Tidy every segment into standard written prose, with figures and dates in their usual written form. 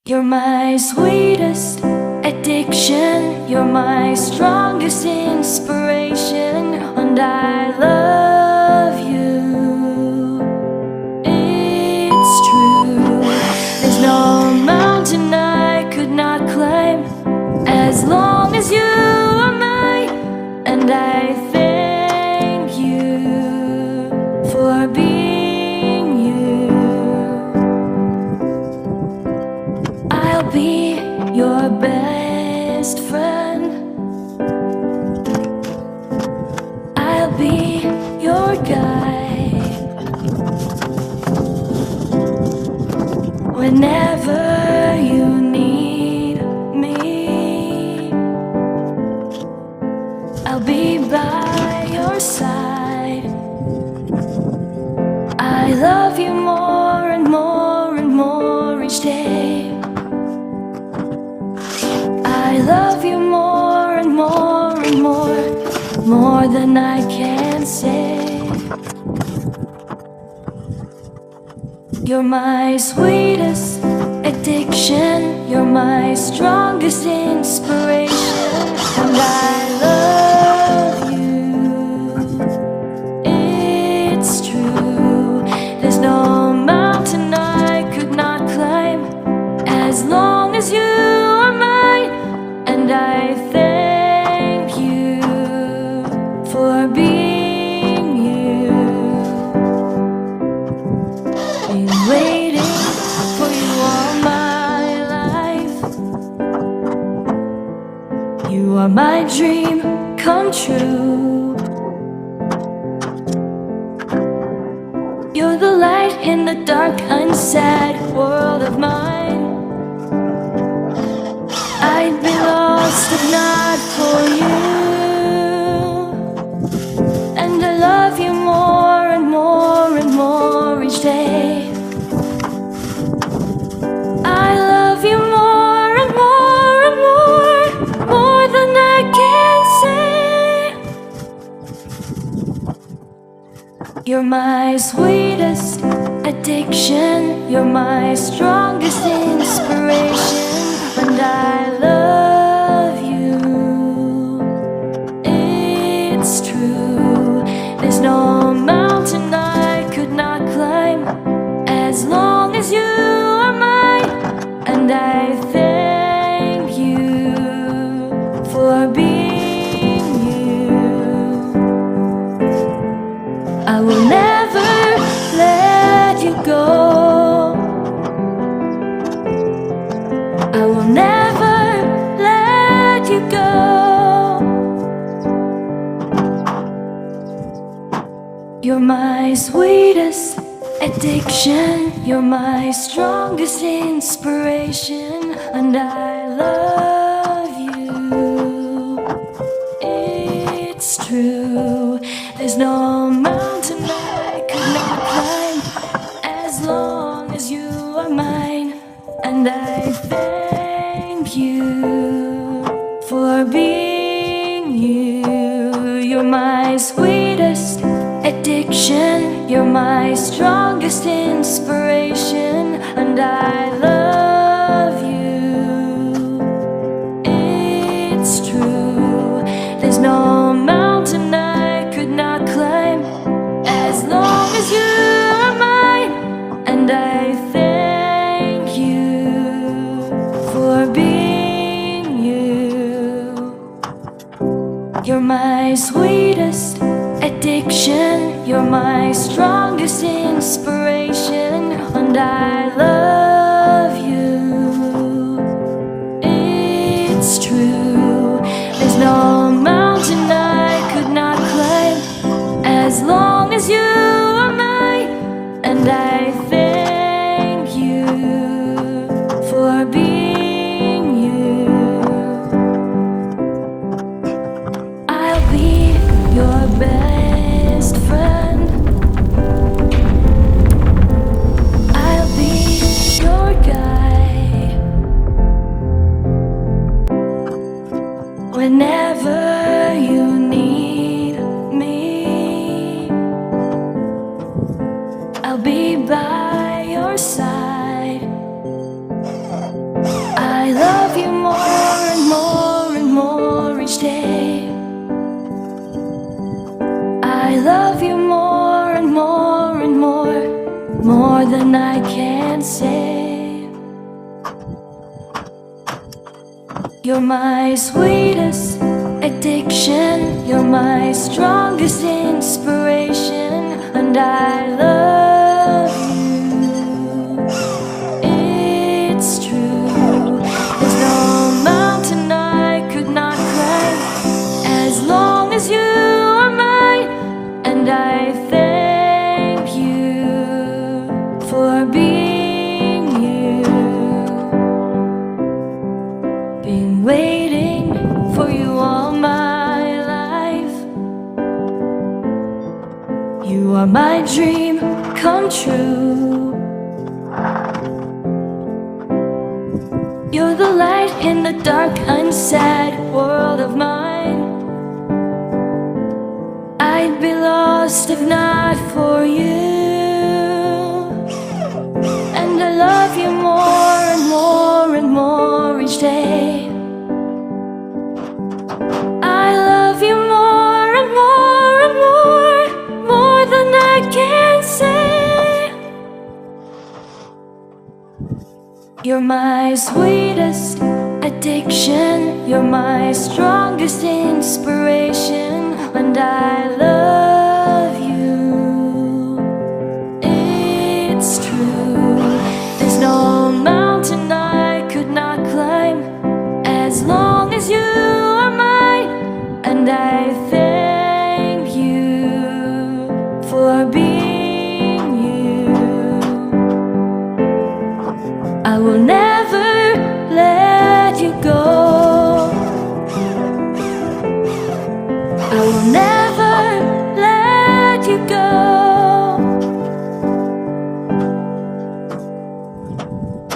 You're my sweetest addiction, you're my strongest inspiration, and I love you. It's true, there's no mountain I could not climb as long as you are mine, and I thank you for being you. I'll be your best friend, I'll be your guide whenever you need me. I'll be by your side. I love you more and more and more each day. I love you more and more and more than I can say. You're my sweetest addiction, you're my strongest inspiration, and I love you. It's true, there's no mountain I could not climb as long as you are mine, and I thank you for being you. Been waiting for you all my life. You are my dream come true. You're the light in the dark, unsad world of mine. I'd be lost if not for you, and I love you more and more and more each day. I love you more and more and more than I can say. You're my sweetest addiction, you're my strongest inspiration, and I love you. It's true, there's no mountain I could not climb as long as you are mine, and I thank you for being you. I will never let you go, I will never let you go. You're my sweetest addiction, you're my strongest inspiration, and I love you. It's true, there's no mountain I could not climb as long as you are mine, and I thank you for being you. You're my sweetest addiction, you're my strongest inspiration, and I love you. It's true, there's no mountain I could not climb as long as you are mine, and I thank you for being you. You're my sweetest addiction, you're my strongest inspiration, and I love you. It's true, there's no mountain I could not climb as long as you are mine, and I thank you for being you. I'll be your best friend, I'll be your guide whenever you need me. I'll be by your side. than I can say. You're my sweetest addiction, you're my strongest inspiration, and I love you. It's true, there's no mountain I could not climb as long as you are mine, and I thank you for being you. Been waiting for you all my life. You are my dream come true. You're the light in the dark, unsad world of mine. I'd be lost if not for you. And I love you more and more and more each day. I love you more and more and more than I can say. You're my sweetest addiction, you're my strongest inspiration, and I love you. It's true, there's no mountain I could not climb as long as you are mine, and I thank you for being you. I will never let you go. I will never let you go.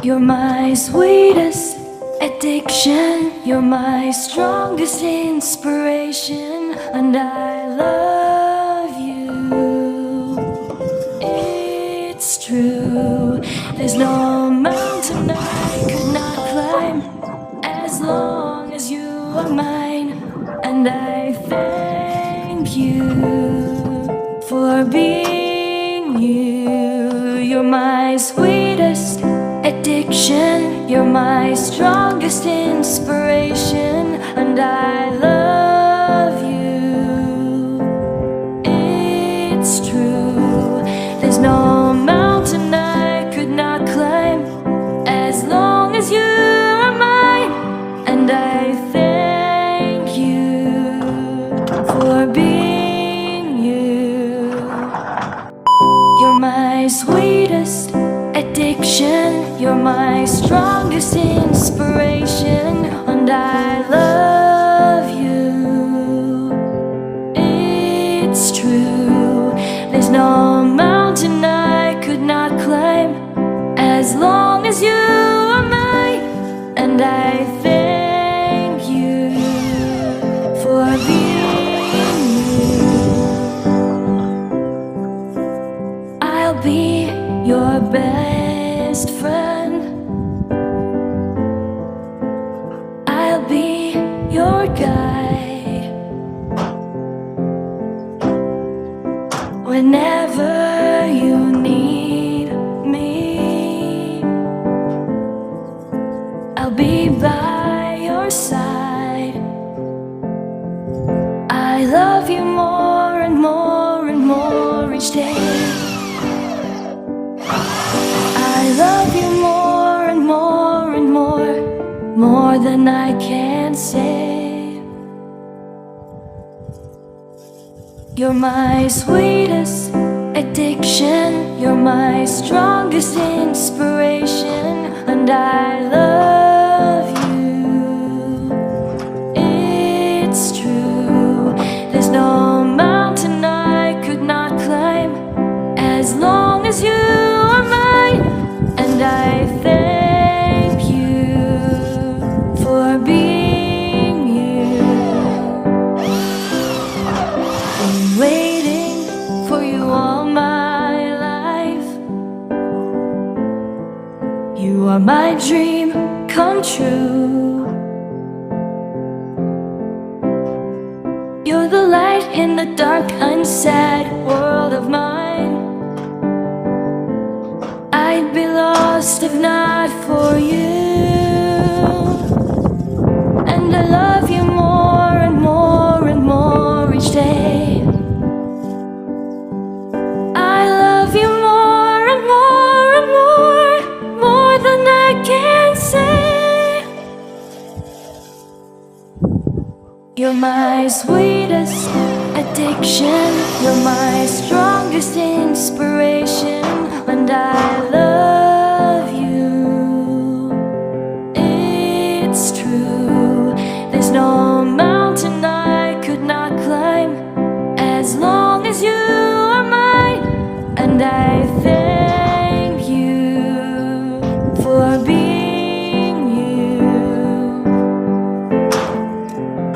You're my sweetest addiction, you're my strongest inspiration, and I love you. It's true, there's no mountain I could not climb as long as you are mine, and I thank you for being you. You're my sweetest addiction, you're my strongest inspiration, and I love you. It's true, there's no mountain I could not climb as long as you are mine, and I thank you for being you. You're my sweetest addiction, you're my strongest inspiration, and I love you. It's true, there's no mountain I could not climb as long as you are mine, and I thank you for being you. I'll be your best friend. I'll be your guide whenever you need me. I'll be by your side. I love you more and more and more each day. I love you more and more and more than I can say. You're my sweetest addiction, you're my strongest inspiration, and I love you. It's true, there's no mountain I could not climb as long as you are mine, and I thank you for being you. Been waiting for you all my life. You are my dream come true. You're the light in the dark, unsad world of mine. lost if not for you. And I love you more and more and more each day. I love you more and more and more than I can say. You're my sweetest addiction, you're my strongest inspiration, and I love you. It's true, there's no mountain I could not climb as long as you are mine, and I thank you for being you.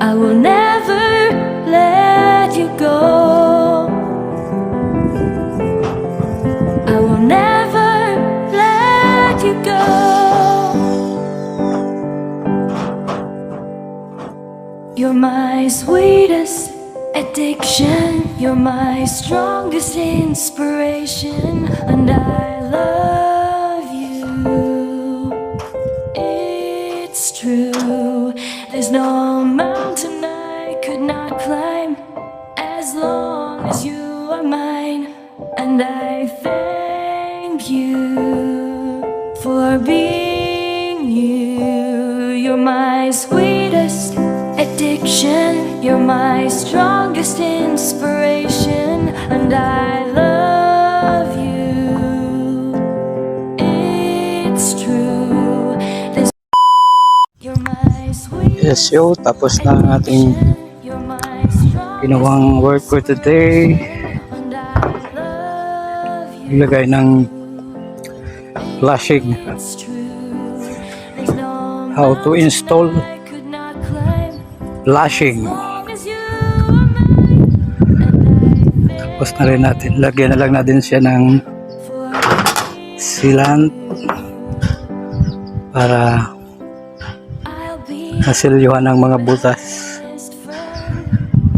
I will never let you go. I will never let you go. You're my sweetest addiction, you're my strongest inspiration, and I love you. It's true, there's no mountain I could not climb as long as you are mine, and I thank you for being you. You're my sweetest addiction, you're my strongest inspiration, and I love you. It's true, there's you're my sweetest Yes yo, tapos na ang ating you're my strongest ginawang work for today. and I love you. Ilagay ng flashing, It's true, there's no how to install mountain I could not climb flashing. long as you are mine, and I Tapos na rin natin, lagyan na lang natin siya ng for sealant para I'll be masilyuhan ng mga butas. best friend.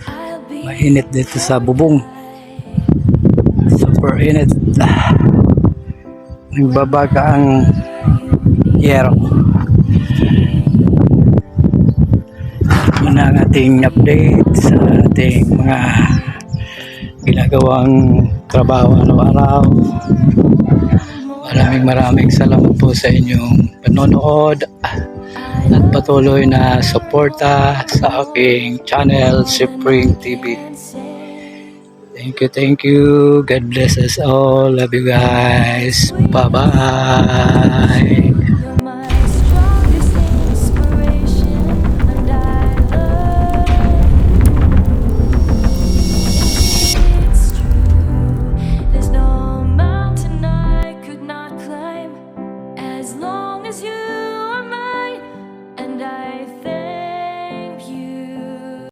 I'll be Mainit dito sa bubong, super init. Nagbabaga ang yero. Muna ang ating update sa ating mga ginagawang trabaho araw-araw. Maraming salamat po sa inyong panonood at patuloy na suporta sa aking channel, Spring TV. Thank you. God bless us all. Love you guys. Bye-bye.